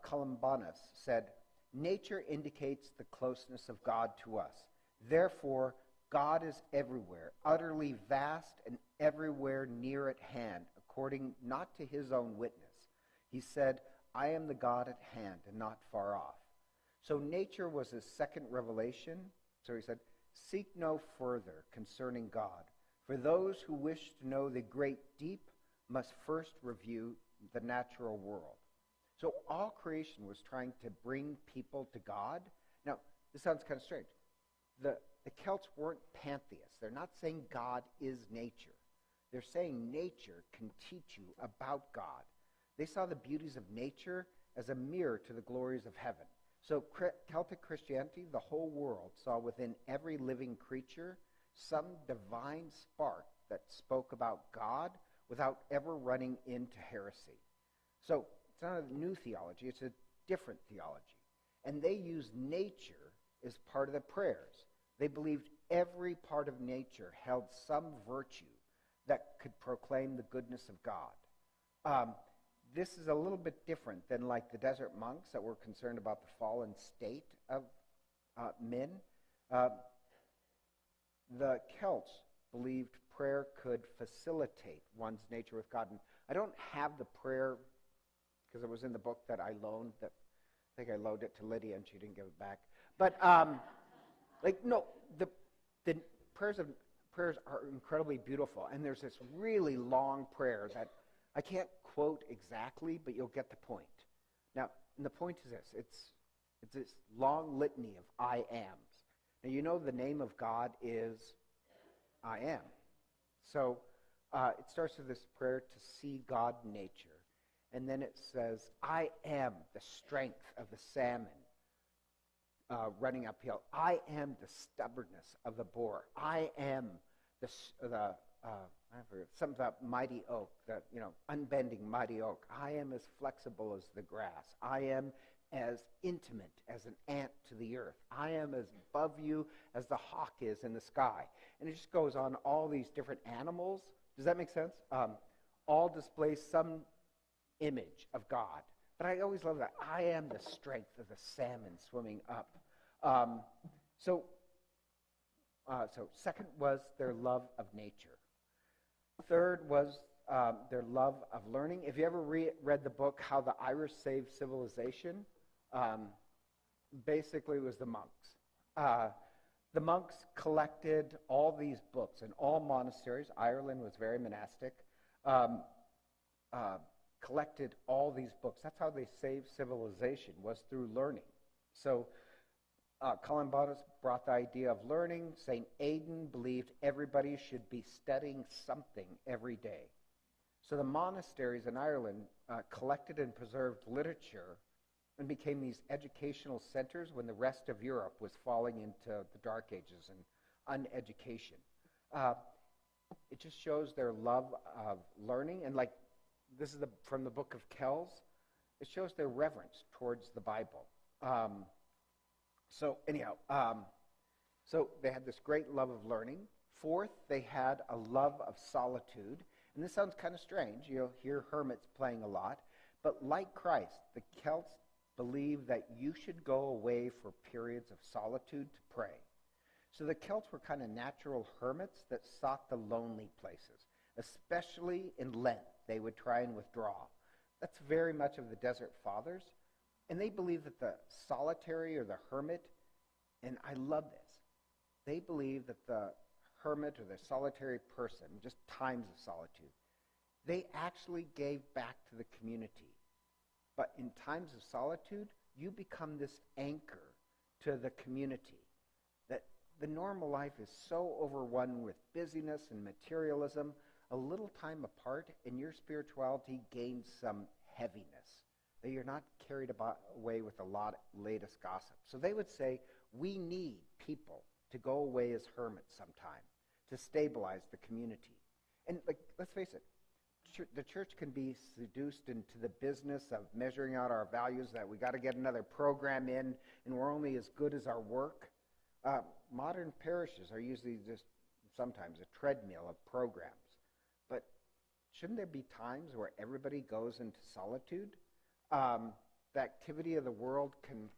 Columbanus said, nature indicates the closeness of God to us. Therefore, God is everywhere, utterly vast and everywhere near at hand, according not to his own witness. He said, I am the God at hand and not far off. So nature was his second revelation. So he said, seek no further concerning God. For those who wish to know the great deep must first review the natural world. So all creation was trying to bring people to God. Now, this sounds kind of strange. The Celts weren't pantheists. They're not saying God is nature. They're saying nature can teach you about God. They saw the beauties of nature as a mirror to the glories of heaven. So Celtic Christianity, the whole world, saw within every living creature some divine spark that spoke about God without ever running into heresy. So it's not a new theology, it's a different theology. And they used nature as part of the prayers. They believed every part of nature held some virtue that could proclaim the goodness of God. This is a little bit different than like the desert monks that were concerned about the fallen state of men. The Celts believed prayer could facilitate one's nature with God. And I don't have the prayer because it was in the book that I loaned. I think I loaned it to Lydia and she didn't give it back. But the prayers are incredibly beautiful, and there's this really long prayer that I can't quote exactly, but you'll get the point. Now, and the point is this: it's this long litany of I ams. Now, you know the name of God is I am. So it starts with this prayer to see God in nature, and then it says, I am the strength of the salmon running uphill. I am the stubbornness of the boar. I am something about mighty oak, the unbending mighty oak. I am as flexible as the grass. I am as intimate as an ant to the earth. I am as above you as the hawk is in the sky. And it just goes on all these different animals. Does that make sense? All display some image of God. But I always love that. I am the strength of the salmon swimming up. So second was their love of nature. Third was their love of learning. If you ever read the book, How the Irish Saved Civilization, basically it was the monks. The monks collected all these books in all monasteries. Ireland was very monastic. Collected all these books. That's how they saved civilization, was through learning. So Columbanus brought the idea of learning. St. Aidan believed everybody should be studying something every day. So the monasteries in Ireland collected and preserved literature and became these educational centers when the rest of Europe was falling into the Dark Ages and uneducation. It just shows their love of learning. And like, this is from the book of Kells. It shows their reverence towards the Bible. So they had this great love of learning. Fourth, they had a love of solitude. And this sounds kind of strange. You'll hear hermits playing a lot. But like Christ, the Celts believed that you should go away for periods of solitude to pray. So the Celts were kind of natural hermits that sought the lonely places. Especially in Lent, they would try and withdraw. That's very much of the Desert Fathers. And they believe that the solitary or the hermit, and I love this, they believe that the hermit or the solitary person, just times of solitude, they actually gave back to the community. But in times of solitude, you become this anchor to the community. That the normal life is so overrun with busyness and materialism, a little time apart, and your spirituality gains some heaviness. That you're not carried away with a lot of latest gossip. So they would say, we need people to go away as hermits sometime to stabilize the community. And let's face it, the church can be seduced into the business of measuring out our values, that we got to get another program in, and we're only as good as our work. Modern parishes are usually just sometimes a treadmill of programs. But shouldn't there be times where everybody goes into solitude? The activity of the world can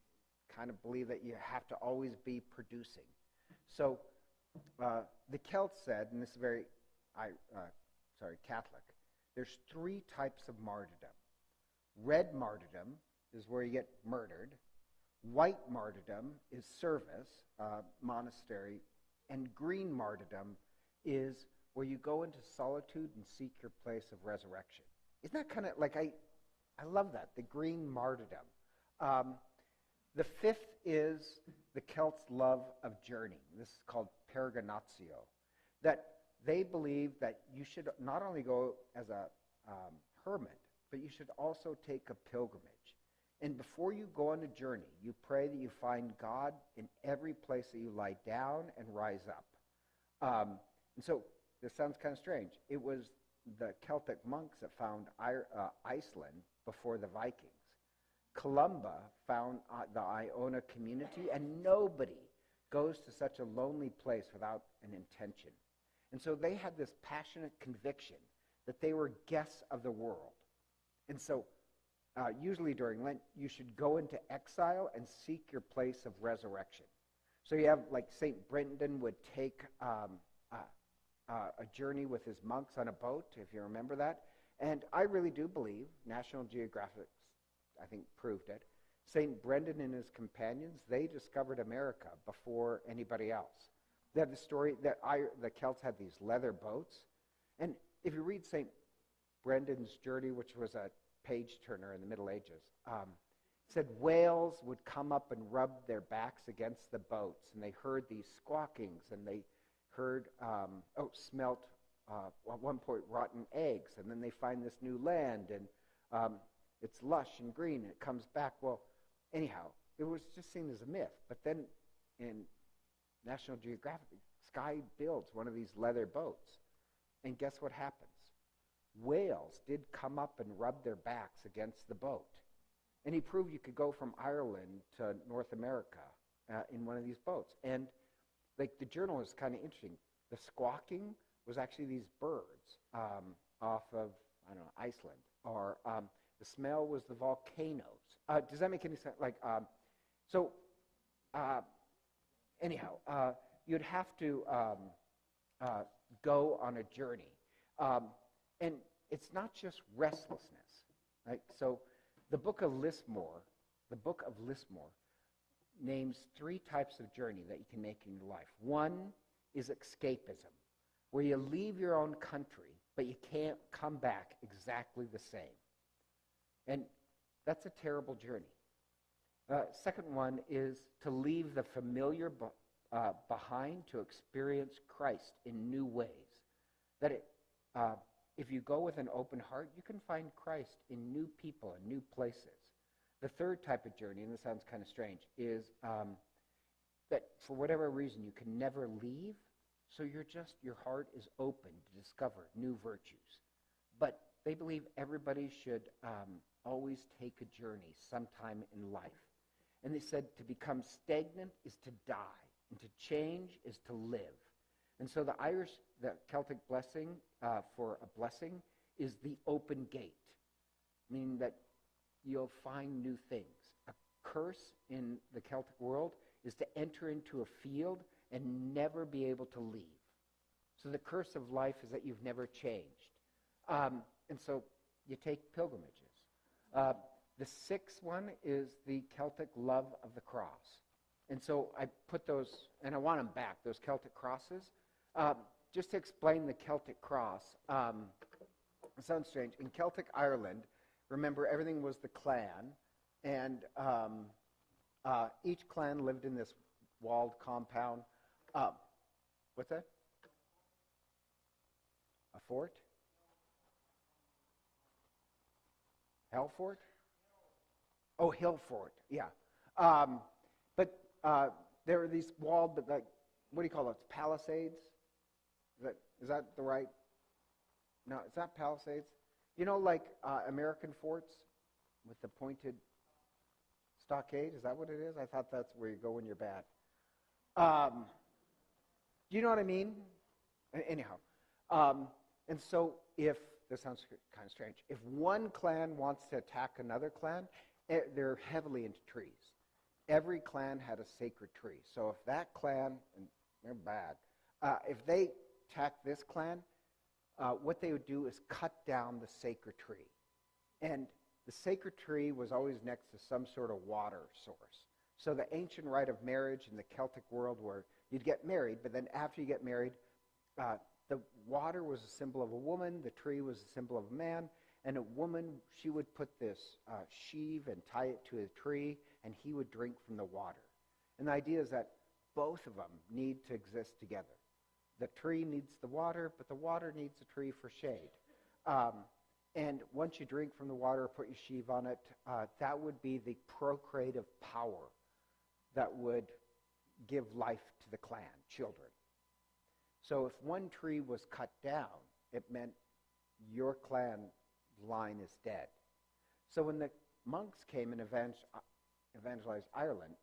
kind of believe that you have to always be producing. So the Celts said, and this is very Catholic, there's 3 types of martyrdom. Red martyrdom is where you get murdered. White martyrdom is service, monastery. And green martyrdom is where you go into solitude and seek your place of resurrection. Isn't that kind of like, I love that, the green martyrdom. The fifth is the Celts' love of journey. This is called peregrinatio, that they believe that you should not only go as a hermit, but you should also take a pilgrimage. And before you go on a journey, you pray that you find God in every place that you lie down and rise up. And so this sounds kind of strange. It was the Celtic monks that found Iceland before the Vikings. Columba found the Iona community, and nobody goes to such a lonely place without an intention. And so they had this passionate conviction that they were guests of the world. And so usually during Lent, you should go into exile and seek your place of resurrection. So you have, like, St. Brendan would take a journey with his monks on a boat, if you remember that. And I really do believe, National Geographic, I think, proved it, St. Brendan and his companions, they discovered America before anybody else. They had the story that the Celts had these leather boats. And if you read St. Brendan's journey, which was a page-turner in the Middle Ages, it said whales would come up and rub their backs against the boats, and they heard these squawkings, and they heard, smelt, at one point, rotten eggs, and then they find this new land, and it's lush and green, and it comes back. Well, anyhow, it was just seen as a myth. But then in National Geographic, Sky builds one of these leather boats, and guess what happens? Whales did come up and rub their backs against the boat. And he proved you could go from Ireland to North America in one of these boats. And like, the journal is kind of interesting. The squawking was actually these birds off of, I don't know, Iceland. Or the smell was the volcanoes. Does that make any sense? Like, anyhow, you'd have to go on a journey. And it's not just restlessness, right? So the book of Lismore names 3 types of journey that you can make in your life. One is escapism, where you leave your own country, but you can't come back exactly the same. And that's a terrible journey. Second one is to leave the familiar behind to experience Christ in new ways. That if you go with an open heart, you can find Christ in new people and new places. The third type of journey, and this sounds kind of strange, is that for whatever reason you can never leave, so your heart is open to discover new virtues. But they believe everybody should always take a journey sometime in life. And they said to become stagnant is to die, and to change is to live. And so the Celtic blessing for a blessing is the open gate, meaning that you'll find new things. A curse in the Celtic world is to enter into a field and never be able to leave. So the curse of life is that you've never changed. And so you take pilgrimages. The sixth one is the Celtic love of the cross. And so I put those, and I want them back, those Celtic crosses. Just to explain the Celtic cross, it sounds strange. In Celtic Ireland, remember, everything was the clan, and each clan lived in this walled compound. What's that? A fort? Hell fort? Oh, hill fort, yeah. But there were these walled, but like, what do you call those? Palisades? Is that the right? No, it's not palisades. You know, like American forts with the pointed stockade? Is that what it is? I thought that's where you go when you're bad. Do you know what I mean? Anyhow. And so this sounds kind of strange, if one clan wants to attack another clan, they're heavily into trees. Every clan had a sacred tree. So if that clan, and they're bad, if they attack this clan, what they would do is cut down the sacred tree. And the sacred tree was always next to some sort of water source. So the ancient rite of marriage in the Celtic world, where you'd get married, but then after you get married, The water was a symbol of a woman, the tree was a symbol of a man, and a woman, she would put this sheave and tie it to a tree, and he would drink from the water. And the idea is that both of them need to exist together. The tree needs the water, but the water needs the tree for shade. And once you drink from the water, put your sheave on it, that would be the procreative power that would give life to the clan, children. So if one tree was cut down, it meant your clan line is dead. So when the monks came and evangelized Ireland,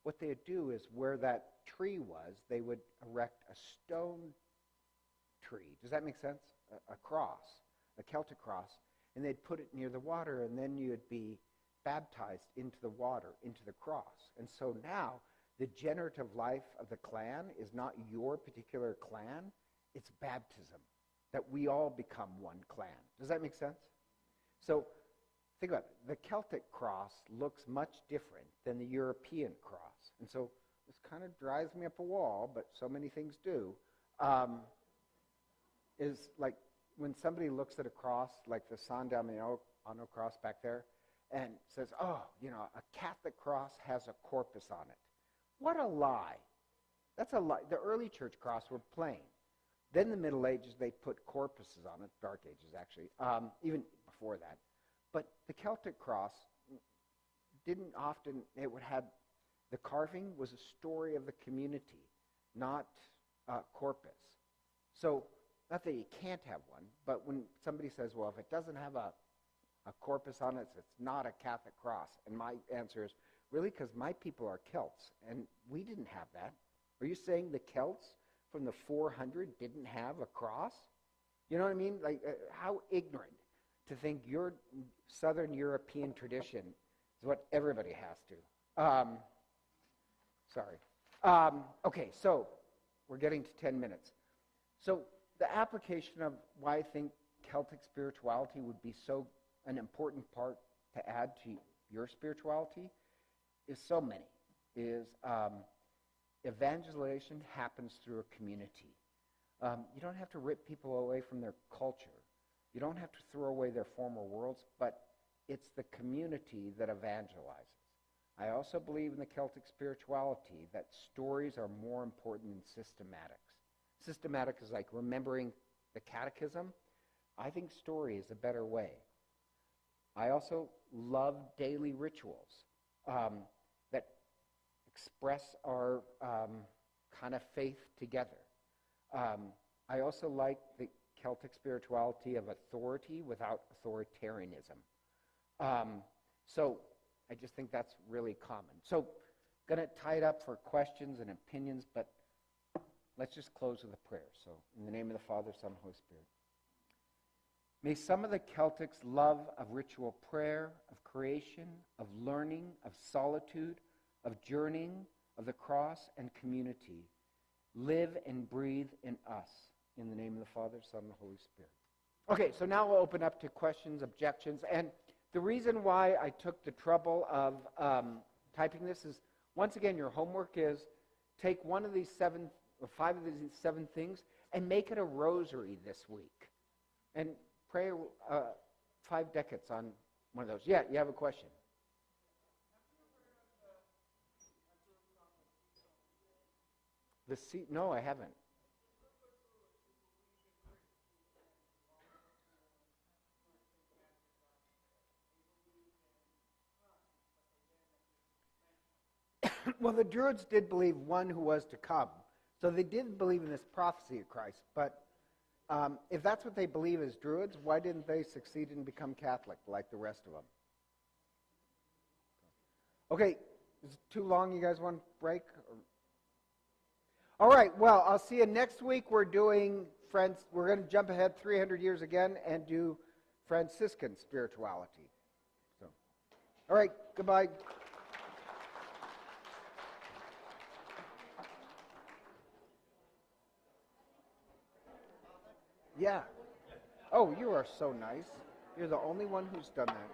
what they would do is where that tree was, they would erect a stone tree. Does that make sense? A cross, a Celtic cross, and they'd put it near the water, and then you'd be baptized into the water, into the cross. And so now the generative life of the clan is not your particular clan, it's baptism, that we all become one clan. Does that make sense? So think about it. The Celtic cross looks much different than the European cross. And so this kind of drives me up a wall, but so many things do, is like when somebody looks at a cross, like the San Damiano cross back there, and says, oh, you know, a Catholic cross has a corpus on it. What a lie. That's a lie. The early church cross were plain. Then the Middle Ages, they put corpuses on it, Dark Ages actually, even before that. But the Celtic cross didn't often, it would have, the carving was a story of the community, not corpus. So, not that you can't have one, but when somebody says, well, if it doesn't have a corpus on it, it's not a Catholic cross. And my answer is, really? Because my people are Celts, and we didn't have that. Are you saying the Celts from the 400 didn't have a cross? You know what I mean? Like, how ignorant to think your Southern European tradition is what everybody has to. Sorry. Okay, so we're getting to 10 minutes. So the application of why I think Celtic spirituality would be so an important part to add to your spirituality is so many. Evangelization happens through a community. You don't have to rip people away from their culture. You don't have to throw away their former worlds, but it's the community that evangelizes. I also believe in the Celtic spirituality that stories are more important than systematics. Systematic is like remembering the catechism. I think story is a better way. I also love daily rituals that express our kind of faith together. I also like the Celtic spirituality of authority without authoritarianism. So I just think that's really common. So going to tie it up for questions and opinions, but let's just close with a prayer. So in the name of the Father, Son, and Holy Spirit. May some of the Celtics' love of ritual prayer, of creation, of learning, of solitude, of journeying, of the cross and community live and breathe in us. In the name of the Father, Son, and Holy Spirit. Okay, so now we'll open up to questions, objections. And the reason why I took the trouble of typing this is, once again, your homework is take one of these 7 or 5 of these 7 things and make it a rosary this week. And pray 5 decades on one of those. Yeah, you have a question. No, I haven't. Well, the Druids did believe one who was to come. So they did believe in this prophecy of Christ. But if that's what they believe as Druids, why didn't they succeed and become Catholic like the rest of them? Okay, is it too long? You guys want to break? All right, well, I'll see you next week. We're going to jump ahead 300 years again and do Franciscan spirituality. So, all right, goodbye. Yeah. Oh, you are so nice. You're the only one who's done that.